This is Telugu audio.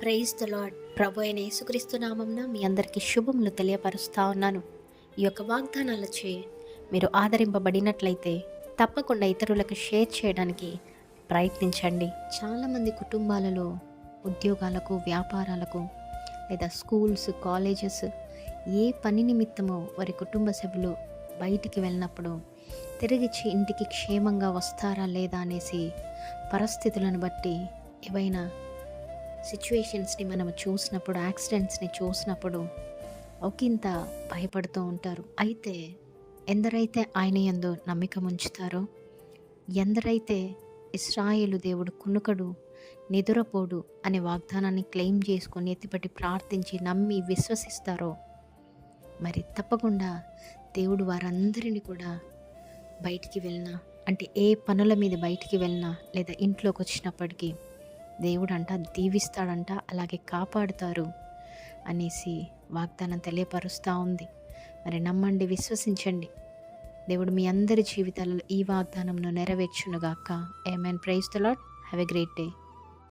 Praise the lord. ప్రభు అయిన యేసుక్రీస్తు నామంన మీ అందరికీ శుభములు తెలియపరుస్తా ఉన్నాను. ఈ యొక్క వాగ్దానాలచే మీరు ఆదరింపబడినట్లయితే తప్పకుండా ఇతరులకు షేర్ చేయడానికి ప్రయత్నించండి. చాలామంది కుటుంబాలలో ఉద్యోగాలకు, వ్యాపారాలకు లేదా స్కూల్స్, కాలేజెస్ ఏ పని నిమిత్తమో వారి కుటుంబ సభ్యులు బయటికి వెళ్ళినప్పుడు తిరిగిచ్చి ఇంటికి క్షేమంగా వస్తారా లేదా అనేసి పరిస్థితులను బట్టి ఏవైనా సిచ్యువేషన్స్ని మనం చూసినప్పుడు, యాక్సిడెంట్స్ని చూసినప్పుడు ఒకంత భయపడుతూ ఉంటారు. అయితే ఎందరైతే ఆయన యందు నమ్మిక ఉంచుతారో, ఎందరైతే ఇశ్రాయేలు దేవుడు కునుకడు, నిదురపోడు అనే వాగ్దానాన్ని క్లెయిమ్ చేసుకొని ఎత్తిపట్టి ప్రార్థించి నమ్మి విశ్వసిస్తారో, మరి తప్పకుండా దేవుడు వారందరినీ కూడా బయటికి వెళ్ళినా, అంటే ఏ పనుల మీద బయటికి వెళ్ళినా లేదా ఇంట్లోకి వచ్చినప్పటికీ దేవుడంట దీవిస్తాడంట, అలాగే కాపాడుతారు అనేసి వాగ్దానం తెలియపరుస్తూ ఉంది. మరి నమ్మండి, విశ్వసించండి. దేవుడు మీ అందరి జీవితాలలో ఈ వాగ్దానంను నెరవేర్చునుగాక. Amen. Praise the Lord. Have a great day.